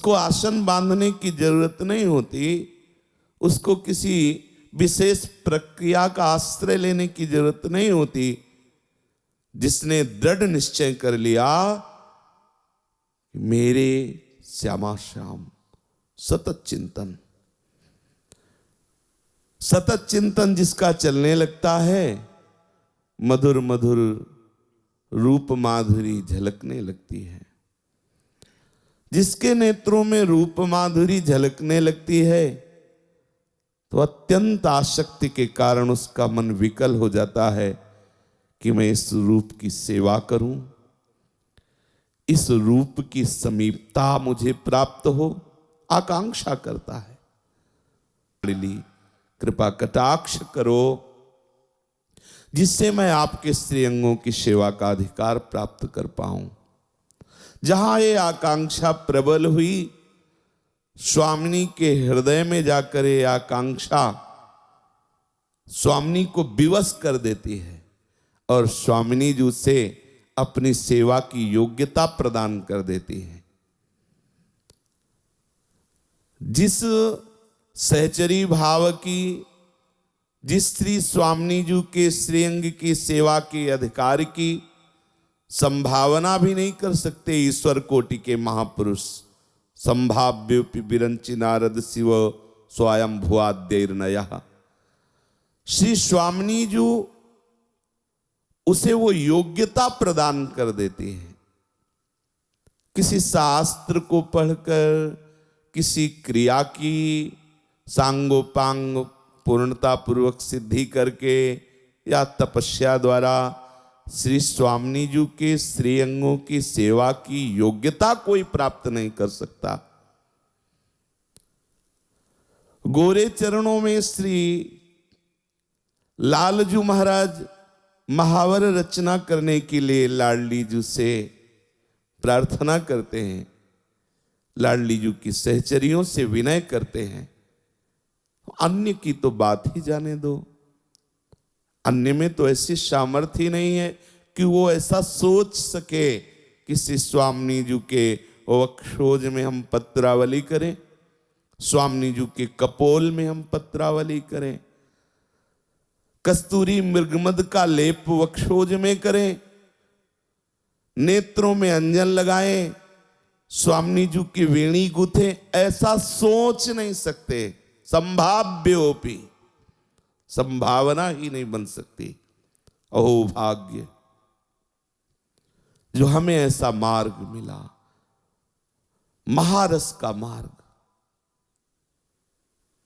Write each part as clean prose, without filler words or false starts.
उसको आसन बांधने की जरूरत नहीं होती, उसको किसी विशेष प्रक्रिया का आश्रय लेने की जरूरत नहीं होती। जिसने दृढ़ निश्चय कर लिया मेरे श्यामा श्याम, सतत चिंतन, सतत चिंतन जिसका चलने लगता है, मधुर मधुर रूप माधुरी झलकने लगती है। जिसके नेत्रों में रूप माधुरी झलकने लगती है तो अत्यंत आसक्ति के कारण उसका मन विकल हो जाता है कि मैं इस रूप की सेवा करूं, इस रूप की समीपता मुझे प्राप्त हो, आकांक्षा करता है। कृपा कटाक्ष करो जिससे मैं आपके श्रीअंगों की सेवा का अधिकार प्राप्त कर पाऊं। जहां ये आकांक्षा प्रबल हुई, स्वामिनी के हृदय में जाकर ये आकांक्षा स्वामिनी को विवश कर देती है और स्वामिनी जी से अपनी सेवा की योग्यता प्रदान कर देती है। जिस सहचरी भाव की, जिस श्री स्वामिनी जी के श्रीअंग की सेवा के अधिकार की संभावना भी नहीं कर सकते ईश्वर कोटि के महापुरुष, संभाव्योपि विरंचि नारद शिव स्वयं भुआद्यैर्नयः। श्री स्वामिनी जी उसे वो योग्यता प्रदान कर देती है। किसी शास्त्र को पढ़कर, किसी क्रिया की सांगोपांग पूर्णता पूर्वक सिद्धि करके या तपस्या द्वारा श्री स्वामिनी जी के श्रीअंगों की सेवा की योग्यता कोई प्राप्त नहीं कर सकता। गोरे चरणों में श्री लालजू महाराज महावर रचना करने के लिए लाडली जी से प्रार्थना करते हैं, लाडली जी की सहचरियों से विनय करते हैं। अन्य की तो बात ही जाने दो, अन्य में तो ऐसी सामर्थ्य नहीं है कि वो ऐसा सोच सके कि श्री स्वामिनी जी के वक्षोज में हम पत्रावली करें, स्वामिनी जी के कपोल में हम पत्रावली करें, कस्तूरी मृगमद का लेप वक्षोज में करें, नेत्रों में अंजन लगाएं, स्वामिनी जी की वेणी गुथे, ऐसा सोच नहीं सकते। संभाव्योपि, संभावना ही नहीं बन सकती। अहो भाग्य जो हमें ऐसा मार्ग मिला, महारस का मार्ग।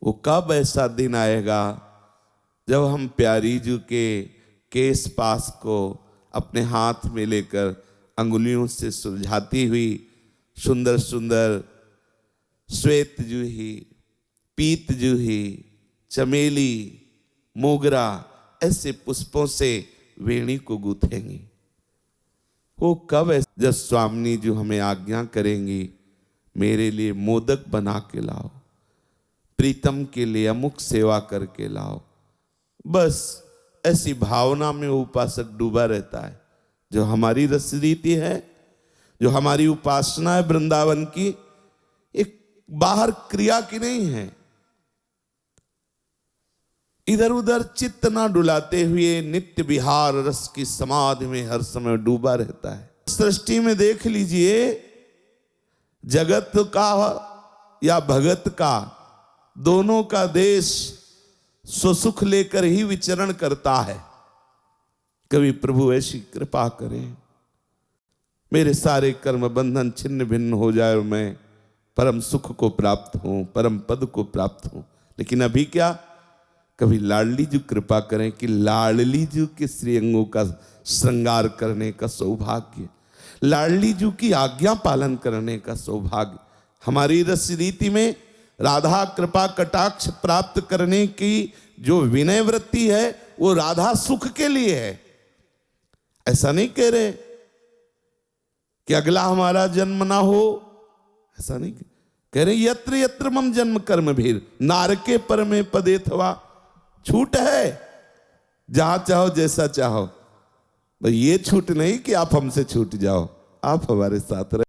वो कब ऐसा दिन आएगा जब हम प्यारी जी के केस पास को अपने हाथ में लेकर अंगुलियों से सुलझाती हुई सुंदर सुंदर श्वेत जूही, पीत जूही, चमेली, मोगरा ऐसे पुष्पों से वेणी को गूंथेंगी। वो कब है जब स्वामिनी जी हमें आज्ञा करेंगी, मेरे लिए मोदक बना के लाओ, प्रीतम के लिए अमुक सेवा करके लाओ। बस ऐसी भावना में उपासक डूबा रहता है। जो हमारी रसरीति है, जो हमारी उपासना है वृंदावन की, एक बाहर क्रिया की नहीं है। इधर उधर चित्त ना डुलाते हुए नित्य विहार रस की समाधि में हर समय डूबा रहता है। सृष्टि में देख लीजिए, जगत का या भगत का, दोनों का देश सुसुख लेकर ही विचरण करता है। कभी प्रभु ऐसी कृपा करें, मेरे सारे कर्म बंधन छिन्न भिन्न हो जाए और मैं परम सुख को प्राप्त हूं, परम पद को प्राप्त हूं। लेकिन अभी क्या, कभी लाडली जी कृपा करें कि लाडली जी के श्रीअंगों का श्रृंगार करने का सौभाग्य, लाडली जी की आज्ञा पालन करने का सौभाग्य। हमारी रस रीति में राधा कृपा कटाक्ष प्राप्त करने की जो विनय वृत्ति है वो राधा सुख के लिए है। ऐसा नहीं कह रहे कि अगला हमारा जन्म ना हो, ऐसा नहीं कह रहे। यत्र यत्र मम जन्म कर्म भीर नारके पर में पदे थवा, छूट है जहां चाहो जैसा चाहो। ये छूट नहीं कि आप हमसे छूट जाओ, आप हमारे साथ रहे।